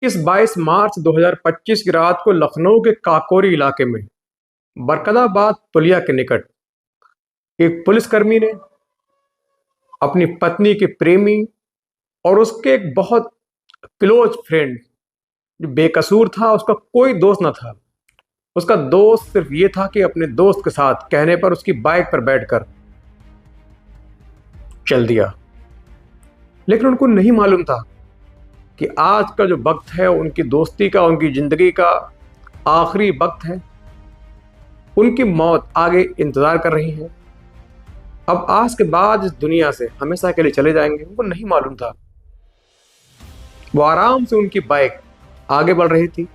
इस 22 मार्च 2025 की रात को लखनऊ के काकोरी इलाके में बरकताबाद पुलिया के निकट एक पुलिसकर्मी ने अपनी पत्नी के प्रेमी और उसके एक बहुत क्लोज फ्रेंड जो बेकसूर था, उसका कोई दोस्त न था। उसका दोस्त सिर्फ ये था कि अपने दोस्त के साथ कहने पर उसकी बाइक पर बैठकर चल दिया। लेकिन उनको नहीं मालूम था कि आज का जो वक्त है उनकी दोस्ती का, उनकी जिंदगी का आखिरी वक्त है। उनकी मौत आगे इंतजार कर रही है। अब आज के बाद इस दुनिया से हमेशा के लिए चले जाएंगे, उनको नहीं मालूम था। वो आराम से उनकी बाइक आगे बढ़ रही थी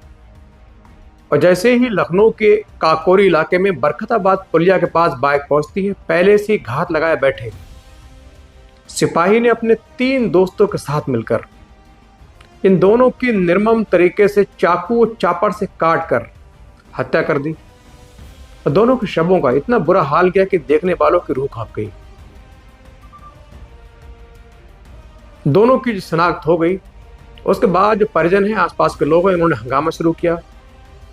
और जैसे ही लखनऊ के काकोरी इलाके में बरकताबाद पुलिया के पास बाइक पहुंचती है, पहले से ही घात लगाए बैठे सिपाही ने अपने 3 दोस्तों के साथ मिलकर इन दोनों की निर्मम तरीके से चाकू और चापड़ से काट कर हत्या कर दी और दोनों के शवों का इतना बुरा हाल किया कि देखने वालों की रूह कांप गई। दोनों की शिनाख्त हो गई। उसके बाद जो परिजन हैं, आसपास के लोग हैं, इन्होंने हंगामा शुरू किया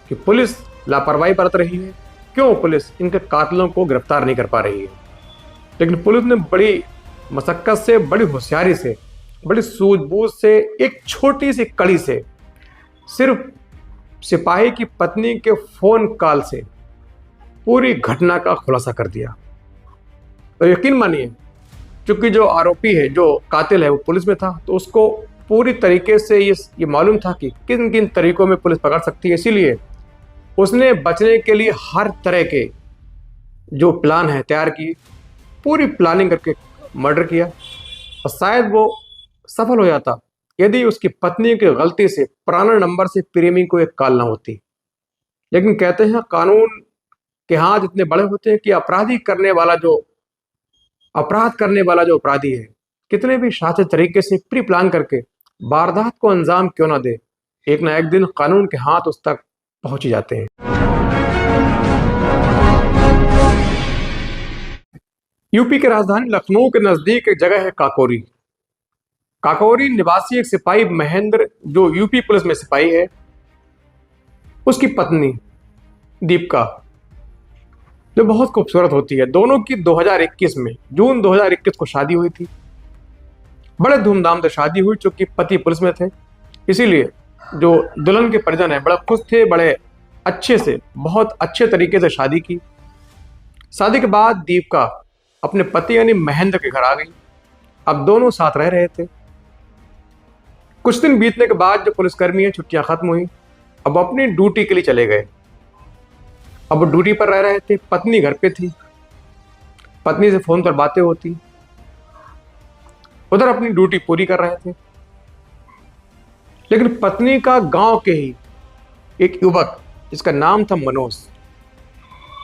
कि पुलिस लापरवाही बरत रही है, क्यों पुलिस इनके कातिलों को गिरफ्तार नहीं कर पा रही है। लेकिन पुलिस ने बड़ी मशक्कत से, बड़ी होशियारी से, बड़ी सूझबूझ से, एक छोटी सी कड़ी से, सिर्फ सिपाही की पत्नी के फोन कॉल से पूरी घटना का खुलासा कर दिया। और यकीन मानिए, चूंकि जो आरोपी है, जो कातिल है, वो पुलिस में था, तो उसको पूरी तरीके से ये मालूम था कि किन किन तरीकों में पुलिस पकड़ सकती है। इसीलिए उसने बचने के लिए हर तरह के जो प्लान है तैयार किए, पूरी प्लानिंग करके मर्डर किया। और शायद वो सफल हो जाता यदि उसकी पत्नी की गलती से पुराना नंबर से प्रेमी को एक कॉल ना होती। लेकिन कहते हैं कानून के हाथ इतने बड़े होते हैं कि अपराध करने वाला जो अपराधी है, कितने भी शातिर तरीके से प्री प्लान करके वारदात को अंजाम क्यों ना दे, एक ना एक दिन कानून के हाथ उस तक पहुंच ही जाते हैं। यूपी की राजधानी लखनऊ के नजदीक एक जगह है काकोरी। काकोरी निवासी एक सिपाही महेंद्र, जो यूपी पुलिस में सिपाही है, उसकी पत्नी दीपिका, जो बहुत खूबसूरत होती है। दोनों की 2021 में, जून 2021 को शादी हुई थी। बड़े धूमधाम से शादी हुई, चूंकि पति पुलिस में थे, इसीलिए जो दुल्हन के परिजन है बड़े खुश थे। बड़े अच्छे से, बहुत अच्छे तरीके से शादी की। शादी के बाद दीपिका अपने पति यानी महेंद्र के घर आ गई। अब दोनों साथ रह रहे थे। कुछ दिन बीतने के बाद जो पुलिसकर्मी है, छुट्टियां खत्म हुई, अब अपनी ड्यूटी के लिए चले गए। अब वो ड्यूटी पर रह रहे थे, पत्नी घर पे थी। पत्नी से फोन पर बातें होती, उधर अपनी ड्यूटी पूरी कर रहे थे। लेकिन पत्नी का गांव के ही एक युवक, जिसका नाम था मनोज,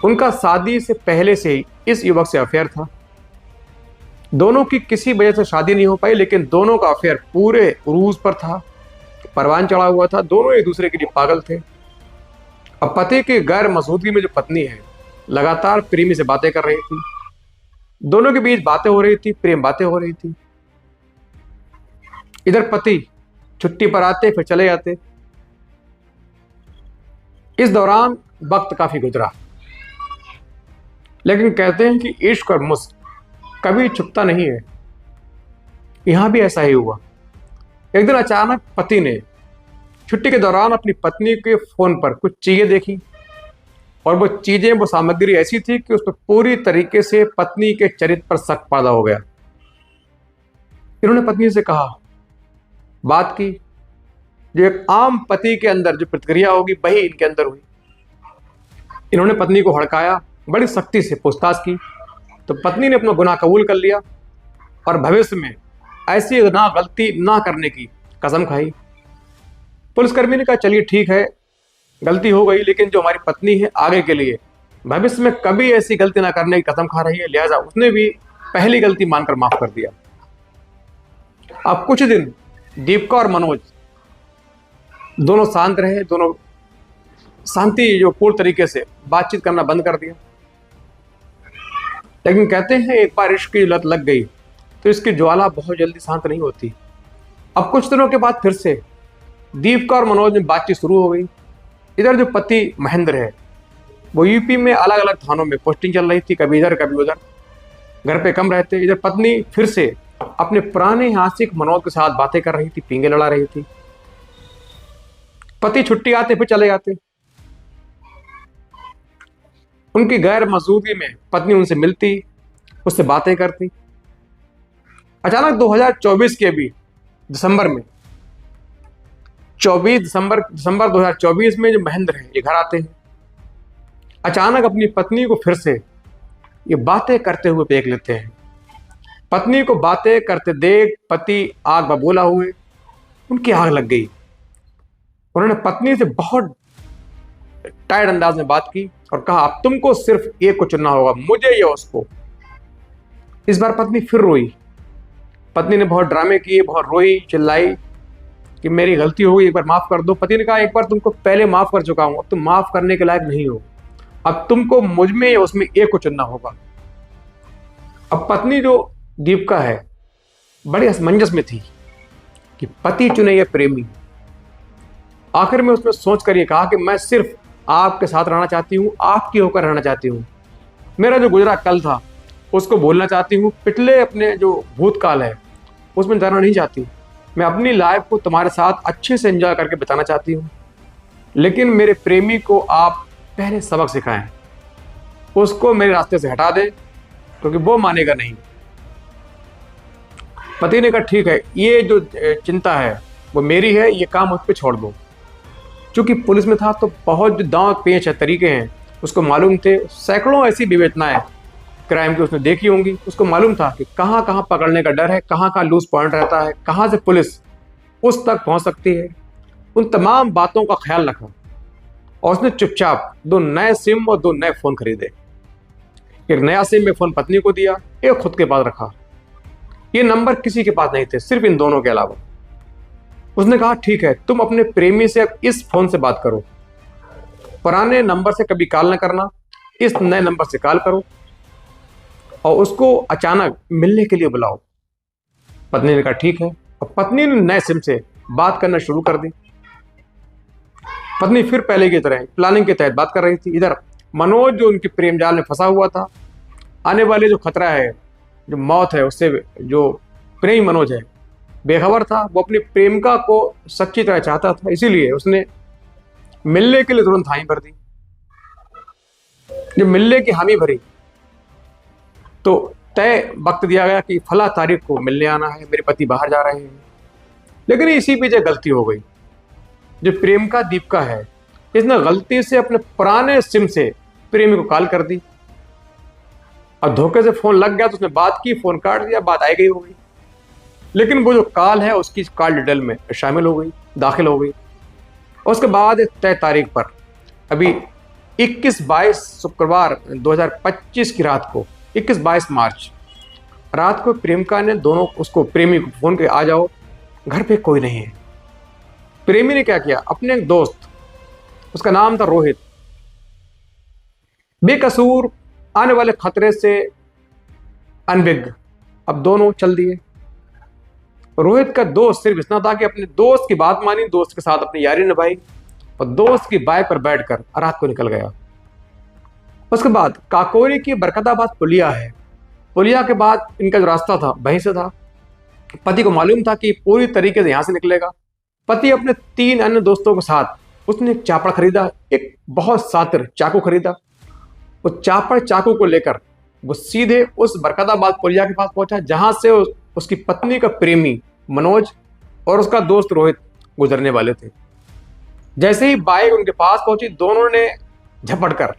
उनका शादी से पहले से ही इस युवक से अफेयर था। दोनों की किसी वजह से शादी नहीं हो पाई, लेकिन दोनों का अफेयर पूरे उरूज पर था, परवान चढ़ा हुआ था। दोनों एक दूसरे के लिए पागल थे। अब पति की गैर मौजूदगी में जो पत्नी है, लगातार प्रेमी से बातें कर रही थी। दोनों के बीच बातें हो रही थी, प्रेम बातें हो रही थी। इधर पति छुट्टी पर आते, फिर चले जाते। इस दौरान वक्त काफी गुजरा। लेकिन कहते हैं कि इश्क और मुश्क कभी छुपता नहीं है। यहां भी ऐसा ही हुआ। एक दिन अचानक पति ने छुट्टी के दौरान अपनी पत्नी के फोन पर कुछ चीजें देखी, और वो सामग्री ऐसी थी कि उस पर पूरी तरीके से पत्नी के चरित्र पर शक पैदा हो गया। इन्होंने पत्नी से कहा, बात की, जो एक आम पति के अंदर जो प्रतिक्रिया होगी वही इनके अंदर हुई। इन्होंने पत्नी को हड़काया, बड़ी सख्ती से पूछताछ की, तो पत्नी ने अपना गुनाह कबूल कर लिया और भविष्य में ऐसी गलती ना करने की कसम खाई। पुलिसकर्मी ने कहा, चलिए ठीक है, गलती हो गई, लेकिन जो हमारी पत्नी है आगे के लिए भविष्य में कभी ऐसी गलती ना करने की कसम खा रही है, लिहाजा उसने भी पहली गलती मानकर माफ कर दिया। अब कुछ दिन दीपिका और मनोज दोनों शांत रहे। दोनों शांति जो पूर्ण तरीके से बातचीत करना बंद कर दिया। लेकिन कहते हैं एक बार इश्क की लत लग गई तो इसकी ज्वाला बहुत जल्दी शांत नहीं होती। अब कुछ दिनों के बाद फिर से दीपिका और मनोज में बातचीत शुरू हो गई। इधर जो पति महेंद्र है वो यूपी में अलग अलग थानों में पोस्टिंग चल रही थी, कभी इधर कभी उधर, घर पे कम रहते। इधर पत्नी फिर से अपने पुराने आशिक मनोज के साथ बातें कर रही थी, पींगे लड़ा रही थी। पति छुट्टी आते फिर चले जाते। उनकी गैर मौजूदगी में पत्नी उनसे मिलती, उससे बातें करती। अचानक 2024 के भी दिसंबर में 24 दिसंबर 2024 में जो महेंद्र है ये घर आते हैं। अचानक अपनी पत्नी को फिर से ये बातें करते हुए देख लेते हैं। पत्नी को बातें करते देख पति आग बबूला हुए, उनकी आग लग गई। उन्होंने पत्नी से बहुत टाइट अंदाज में बात की और कहा, अब तुमको सिर्फ एक को चुनना होगा, मुझे या उसको। इस बार पत्नी फिर रोई। पत्नी ने बहुत ड्रामे किए, बहुत रोई, चिल्लाई कि मेरी गलती हो गई, एक बार माफ कर दो। पति ने कहा, एक बार तुमको पहले माफ कर चुका हूं, अब तुम माफ करने के लायक नहीं हो, अब तुमको मुझ में या उसमें एक को चुनना होगा। अब पत्नी जो दीपिका है बड़ी असमंजस में थी कि पति चुने या प्रेमी। आखिर में उसने सोच कर ये कहा कि मैं सिर्फ आपके साथ रहना चाहती हूँ, आपकी होकर रहना चाहती हूँ। मेरा जो गुजरा कल था उसको भूलना चाहती हूँ, पिछले अपने जो भूतकाल है उसमें जाना नहीं चाहती। मैं अपनी लाइफ को तुम्हारे साथ अच्छे से एंजॉय करके बिताना चाहती हूँ, लेकिन मेरे प्रेमी को आप पहले सबक सिखाएं, उसको मेरे रास्ते से हटा दें क्योंकि वो मानेगा नहीं। पति ने कहा, ठीक है, ये जो चिंता है वो मेरी है, ये काम उस पर छोड़ दो। चूंकि पुलिस में था तो बहुत जो दांव पेच है, तरीके हैं, उसको मालूम थे। सैकड़ों ऐसी विवेचनाएं क्राइम की उसने देखी होंगी। उसको मालूम था कि कहाँ कहाँ पकड़ने का डर है, कहाँ कहाँ लूज पॉइंट रहता है, कहाँ से पुलिस उस तक पहुंच सकती है। उन तमाम बातों का ख्याल रखा और उसने चुपचाप 2 नए सिम और 2 नए फोन खरीदे। एक नया सिम में फोन पत्नी को दिया, एक खुद के पास रखा। ये नंबर किसी के पास नहीं थे, सिर्फ इन दोनों के अलावा। उसने कहा, ठीक है, तुम अपने प्रेमी से अब इस फोन से बात करो, पुराने नंबर से कभी कॉल न करना, इस नए नंबर से कॉल करो और उसको अचानक मिलने के लिए बुलाओ। पत्नी ने कहा, ठीक है। और पत्नी ने नए सिम से बात करना शुरू कर दी। पत्नी फिर पहले की तरह प्लानिंग के तहत बात कर रही थी। इधर मनोज जो उनके प्रेम जाल में फंसा हुआ था, आने वाले जो खतरा है, जो मौत है, उससे जो प्रेमी मनोज है बेखबर था। वो अपनी प्रेमिका को सच्ची तरह चाहता था, इसीलिए उसने मिलने के लिए तुरंत हामी भर दी। जब मिलने की हामी भरी तो तय वक्त दिया गया कि फला तारीख को मिलने आना है, मेरे पति बाहर जा रहे हैं। लेकिन इसी पीछे गलती हो गई। जो प्रेमिका दीपिका है, इसने गलती से अपने पुराने सिम से प्रेमी को कॉल कर दी। अब धोखे से फोन लग गया तो उसने बात की, फोन काट दिया, बात आई गई हो गई। लेकिन वो जो कॉल है उसकी कॉल डिटेल में शामिल हो गई, दाखिल हो गई। और उसके बाद तय तारीख पर अभी 21-22 शुक्रवार 2025 की रात को, 21-22 मार्च रात को प्रेमिका ने दोनों उसको प्रेमी को फोन किया, आ जाओ, घर पे कोई नहीं है। प्रेमी ने क्या किया, अपने एक दोस्त, उसका नाम था रोहित, बेकसूर आने वाले खतरे से अनभिज्ञ, अब दोनों चल दिए। रोहित का दोस्त सिर्फ इतना था कि अपने दोस्त की बात मानी, दोस्त के साथ अपनी यारी निभाई और दोस्त की बाइक पर बैठकर रात को निकल गया। उसके बाद काकोरी की बरकताबाद पुलिया है, पुलिया के बाद इनका जो रास्ता था वहीं से था। पति को मालूम था कि पूरी तरीके से यहां से निकलेगा। पति अपने 3 अन्य दोस्तों के साथ उसने एक चापड़ खरीदा, एक बहुत सातिर चाकू खरीदा। उस चापड़ चाकू को लेकर वो सीधे उस बरकताबाद पुलिया के पास पहुंचा, जहां से उसकी पत्नी का प्रेमी मनोज और उसका दोस्त रोहित गुजरने वाले थे। जैसे ही बाइक उनके पास पहुंची, दोनों ने झपट कर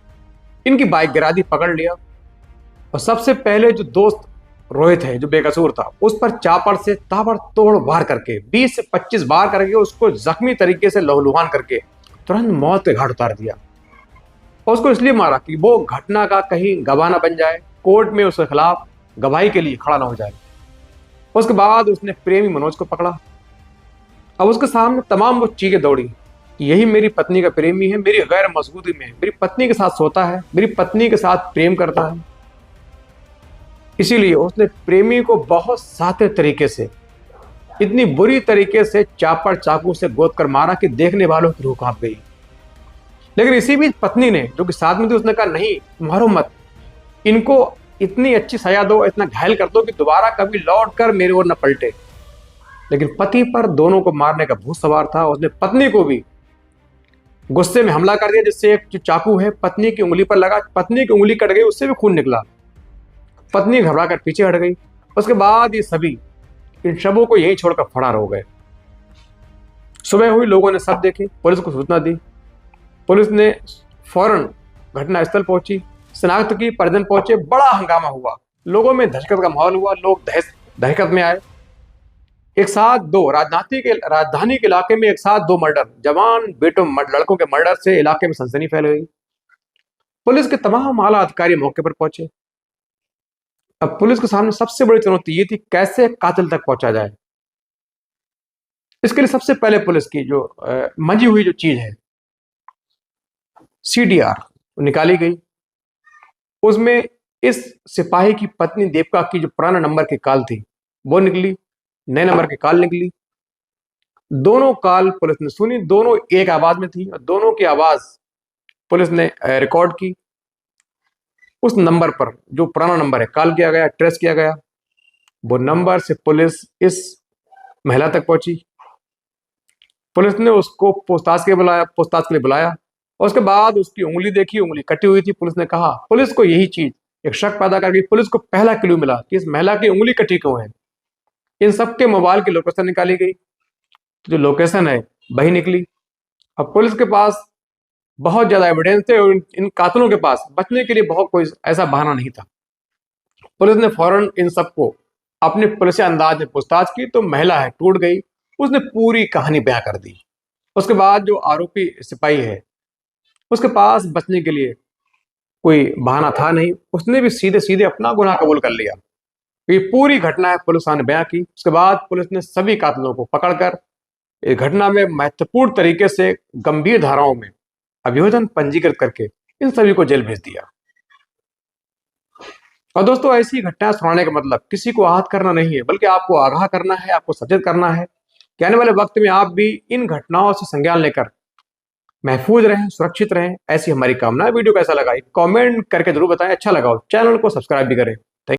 इनकी बाइक गिरा दी, पकड़ लिया। और सबसे पहले जो दोस्त रोहित है, जो बेकसूर था, उस पर चापड़ से ताबड़तोड़ वार करके 20 से 25 बार करके उसको जख्मी तरीके से लहूलुहान करके तुरंत मौत के घाट उतार दिया। और उसको इसलिए मारा कि वो घटना का कहीं गवाह ना बन जाए, कोर्ट में उसके खिलाफ गवाही के लिए खड़ा ना हो जाए। उसके बाद उसने प्रेमी मनोज को पकड़ा। अब उसके सामने तमाम वो चीजें दौड़ी कि यही मेरी पत्नी का प्रेमी है, मेरी गैर मौजूदगी में मेरी पत्नी के साथ सोता है, मेरी पत्नी के साथ प्रेम करता है। इसीलिए उसने प्रेमी को बहुत साते तरीके से इतनी बुरी तरीके से चापड़ चाकू से गोद कर मारा कि देखने वालों की रूह कांप गई। लेकिन इसी बीच पत्नी ने, जो कि साथ में थी, उसने कहा नहीं मारो मत, इनको इतनी अच्छी सजा दो, इतना घायल कर दो कि दोबारा कभी लौट कर मेरे ओर न पलटे। लेकिन पति पर दोनों को मारने का भूत सवार था। उसने पत्नी को भी गुस्से में हमला कर दिया, जिससे एक जो चाकू है पत्नी की उंगली पर लगा, पत्नी की उंगली कट गई, उससे भी खून निकला। पत्नी घबरा कर पीछे हट गई। उसके बाद ये सभी इन शवों को यहीं छोड़कर फरार हो गए। सुबह हुई, लोगों ने सब देखे, पुलिस को सूचना दी। पुलिस ने फौरन घटना स्थल पहुंची, शिनाख्त की, परिजन पहुंचे, बड़ा हंगामा हुआ, लोगों में दहशत का माहौल हुआ, लोग दहशत में आए। एक साथ दो राजधानी के इलाके में एक साथ दो मर्डर, जवान बेटों लड़कों के मर्डर से इलाके में सनसनी फैल गई। पुलिस के तमाम आला अधिकारी मौके पर पहुंचे। अब पुलिस के सामने सबसे बड़ी चुनौती ये थी कैसे कातिल तक पहुंचा जाए। इसके लिए सबसे पहले पुलिस की जो मंजी हुई जो चीज है CDR निकाली गई। उसमें इस सिपाही की पत्नी देवका की जो पुराना नंबर की कॉल थी वो निकली, नए नंबर की कॉल निकली। दोनों कॉल पुलिस ने सुनी, दोनों एक आवाज में थी और दोनों की आवाज पुलिस ने रिकॉर्ड की। उस नंबर पर जो पुराना नंबर है कॉल किया गया, ट्रेस किया गया। वो नंबर से पुलिस इस महिला तक पहुंची। पुलिस ने उसको पूछताछ के लिए बुलाया और उसके बाद उसकी उंगली देखी, उंगली कटी हुई थी। पुलिस ने कहा, पुलिस को यही चीज एक शक पैदा कर गई। पुलिस को पहला क्लू मिला कि इस महिला की उंगली कटी क्यों है। इन सबके मोबाइल की लोकेशन निकाली गई, जो लोकेशन है वही निकली। अब पुलिस के पास बहुत ज्यादा एविडेंस थे और इन कातिलों के पास बचने के लिए बहुत कोई ऐसा बहाना नहीं था। पुलिस ने फौरन इन सबको अपने पुलिस अंदाज में पूछताछ की तो महिला है टूट गई। उसने पूरी कहानी बयां कर दी। उसके बाद जो आरोपी सिपाही है उसके पास बचने के लिए कोई बहाना था नहीं, उसने भी सीधे सीधे अपना गुनाह कबूल कर लिया। ये पूरी घटना है पुलिस ने बयां की। उसके बाद पुलिस ने सभी कातिलों को पकड़कर इस घटना में महत्वपूर्ण तरीके से गंभीर धाराओं में अभियोजन पंजीकृत करके इन सभी को जेल भेज दिया। और दोस्तों, ऐसी घटनाएं सुनाने का मतलब किसी को आहत करना नहीं है, बल्कि आपको आगाह करना है, आपको सचेत करना है कि आने वाले वक्त में आप भी इन घटनाओं से संज्ञान लेकर महफूज रहें, सुरक्षित रहें। ऐसी हमारी कामना है। वीडियो कैसा लगा कमेंट करके जरूर बताएं। अच्छा लगा हो चैनल को सब्सक्राइब भी करें।